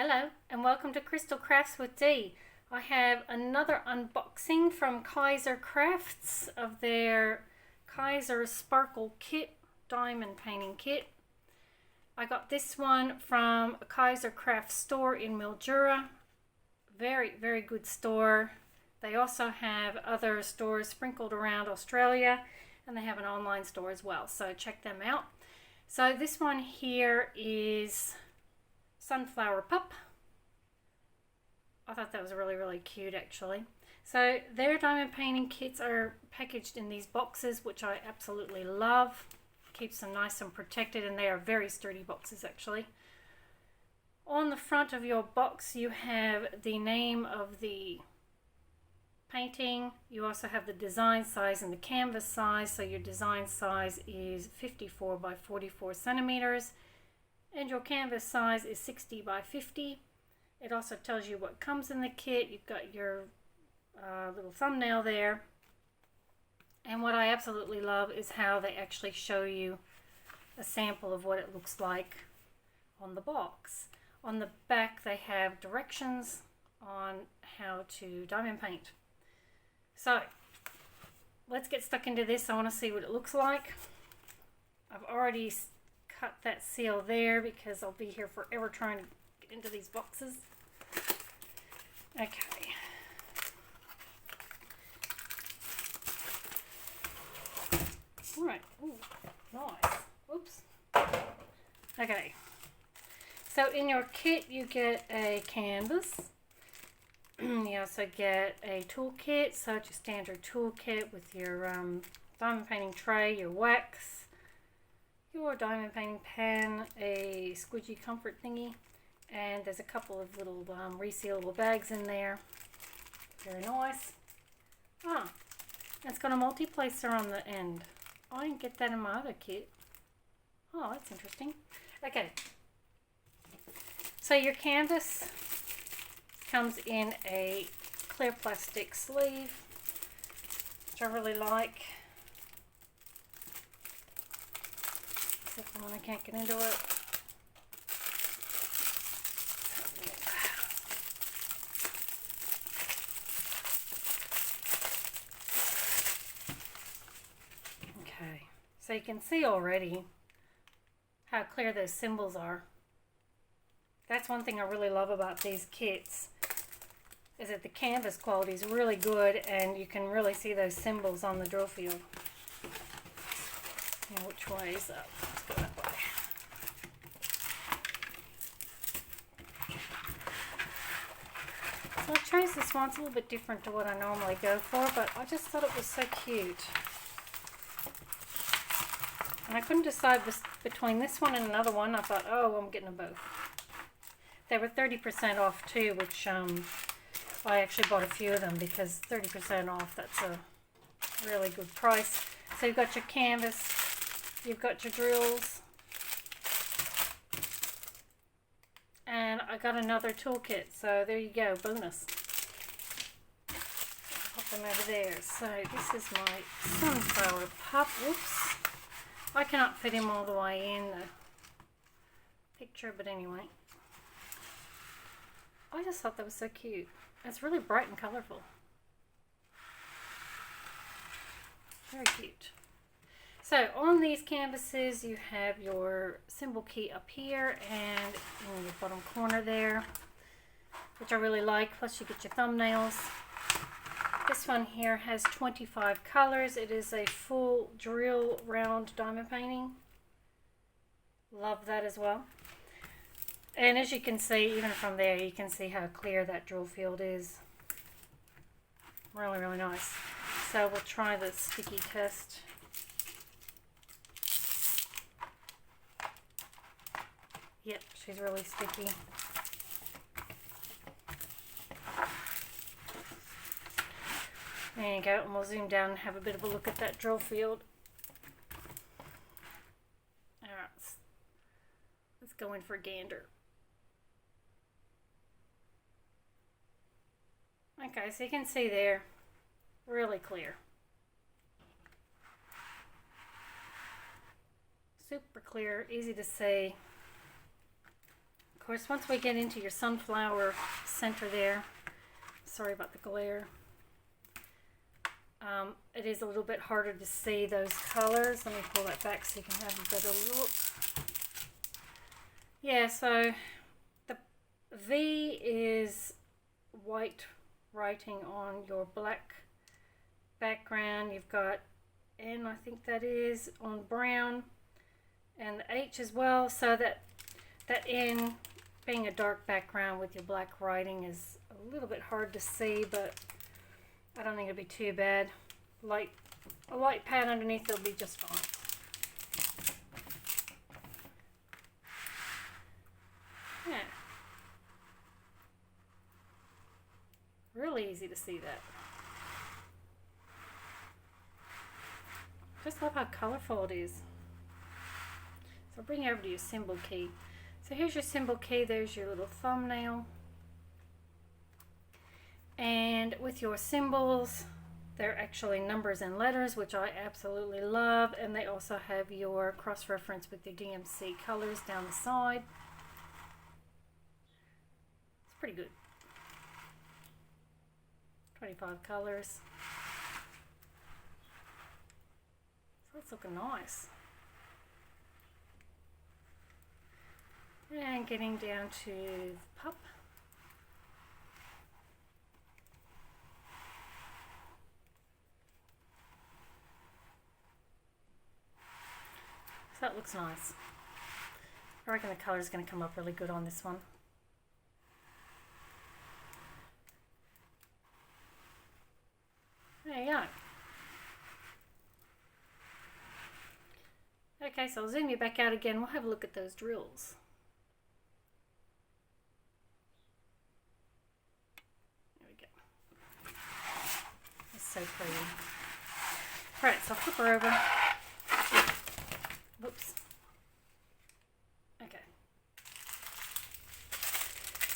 Hello and welcome to Crystal Crafts with Dee. I have another unboxing from Kaisercrafts of their Kaiser Sparkle Kit, diamond painting kit. I got this one from a Kaisercraft store in Mildura. Very good store. They also have other stores sprinkled around Australia, and they have an online store as well, so check them out. So this one here is Sunflower Pup. I thought that was really cute actually. So their diamond painting kits are packaged in these boxes, which I absolutely love. Keeps them nice and protected, and they are very sturdy boxes actually. On the front of your box you have the name of the painting. You also have the design size and the canvas size. So your design size is 54 by 44 centimeters. And your canvas size is 60 by 50. It also tells you what comes in the kit. You've got your little thumbnail there. And what I absolutely love is how they actually show you a sample of what it looks like on the box. On the back they have directions on how to diamond paint. So let's get stuck into this. I want to see what it looks like. I've already cut that seal there because I'll be here forever trying to get into these boxes. Okay. Alright. Ooh, nice. Oops. Okay. So in your kit you get a canvas. You also get a toolkit, so it's your standard toolkit with your diamond painting tray, your wax, your diamond painting pen, a squidgy comfort thingy, and there's a couple of little resealable bags in there. Very nice. It's got a multi-placer on the end. I didn't get that in my other kit. Oh, that's interesting. Okay. So your canvas comes in a clear plastic sleeve, which I really like. Except for when I can't get into it. Okay, so you can see already how clear those symbols are. That's one thing I really love about these kits, is that the canvas quality is really good and you can really see those symbols on the drill field. Now which way is up? Let's go that way. So I chose this one. It's a little bit different to what I normally go for, but I just thought it was so cute. And I couldn't decide between this one and another one. I thought, oh, I'm getting them both. They were 30% off too, which I actually bought a few of them because 30% off, that's a really good price. So you've got your canvas, you've got your drills, and I got another toolkit, so there you go, bonus. I'll pop them over there. So this is my Sunflower Pup. Whoops. I cannot fit him all the way in the picture, but anyway. I just thought that was so cute. It's really bright and colorful. Very cute. So on these canvases you have your symbol key up here and in the bottom corner there, which I really like. Plus you get your thumbnails. This one here has 25 colors. It is a full drill round diamond painting. Love that as well. And as you can see, even from there, you can see how clear that drill field is. Really nice. So we'll try the sticky test. Yep, she's really sticky. There you go, and we'll zoom down and have a bit of a look at that drill field. Alright, let's go in for a gander. Okay, so you can see there, really clear. Super clear, easy to see. Of course, once we get into your sunflower center there, sorry about the glare, it is a little bit harder to see those colors. Let me pull that back so you can have a better look. Yeah, so the V is white writing on your black background. You've got N, I think that is, on brown, and the H as well, so that N being a dark background with your black writing is a little bit hard to see, but I don't think it'll be too bad. A light pad underneath will be just fine. Yeah. Really easy to see that. Just love how colorful it is. So I'll bring you over to your symbol key. So here's your symbol key, there's your little thumbnail. And with your symbols, they're actually numbers and letters, which I absolutely love. And they also have your cross-reference with your DMC colors down the side. It's pretty good. 25 colors. So it's looking nice. And getting down to the pup. So that looks nice. I reckon the color is going to come up really good on this one. There you go. Okay, so I'll zoom you back out again. We'll have a look at those drills. There we go. It's so pretty. Right, so I'll flip her over. Whoops. Okay.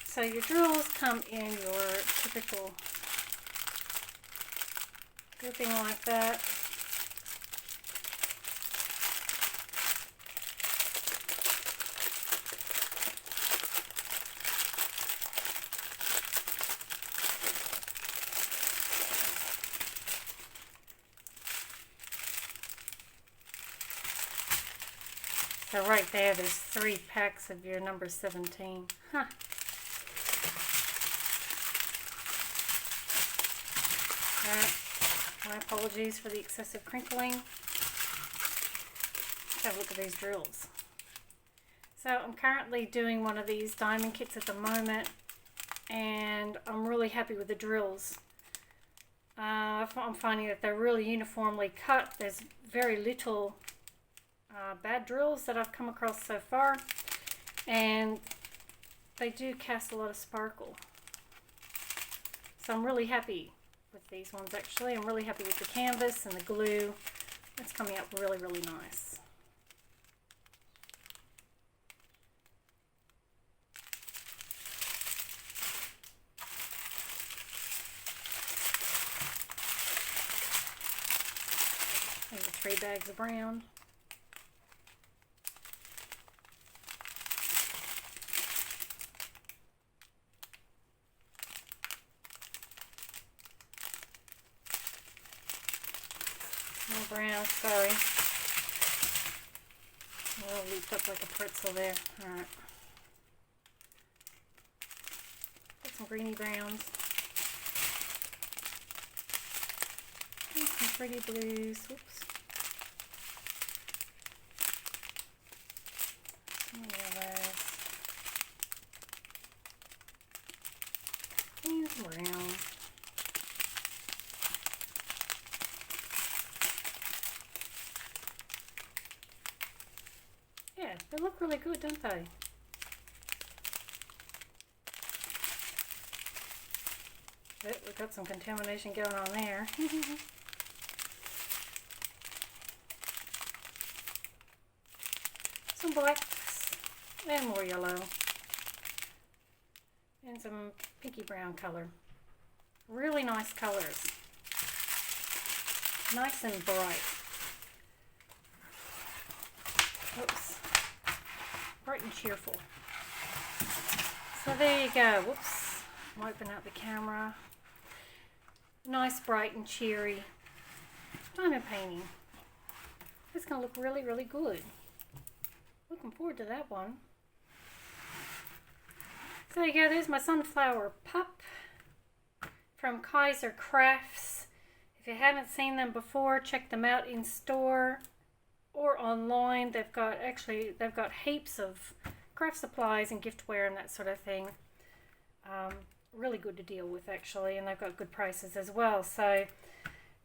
So your drills come in your typical grouping like that. So right there's 3 packs of your number 17. Huh. Alright. My apologies for the excessive crinkling. Let's have a look at these drills. So I'm currently doing one of these diamond kits at the moment, and I'm really happy with the drills. I'm finding that they're really uniformly cut. There's very little bad drills that I've come across so far, and they do cast a lot of sparkle. So I'm really happy with these ones actually. I'm really happy with the canvas and the glue. It's coming out really, really nice. There's the 3 bags of brown. No brown, sorry. A little looped up like a pretzel there. Alright. Put some greeny browns. And some pretty blues. Whoops. Some yellows. And some brown. Yeah, they look really good, don't they? But we've got some contamination going on there. Some blacks and more yellow. And some pinky brown color. Really nice colors. Nice and bright. Oops. Bright and cheerful. So there you go. Whoops. Wiping out the camera. Nice, bright and cheery diamond painting. It's going to look really, really good. Looking forward to that one. So there you go. There's my sunflower pup from Kaisercraft. If you haven't seen them before, check them out in store or online. They've got heaps of craft supplies and giftware and that sort of thing. Really good to deal with, actually, and they've got good prices as well. So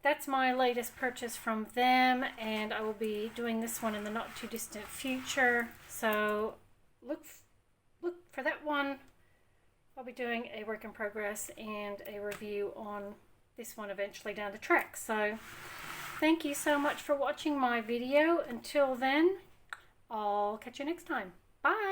that's my latest purchase from them, and I will be doing this one in the not too distant future. So look for that one. I'll be doing a work in progress and a review on this one eventually down the track. So thank you so much for watching my video. Until then, I'll catch you next time. Bye.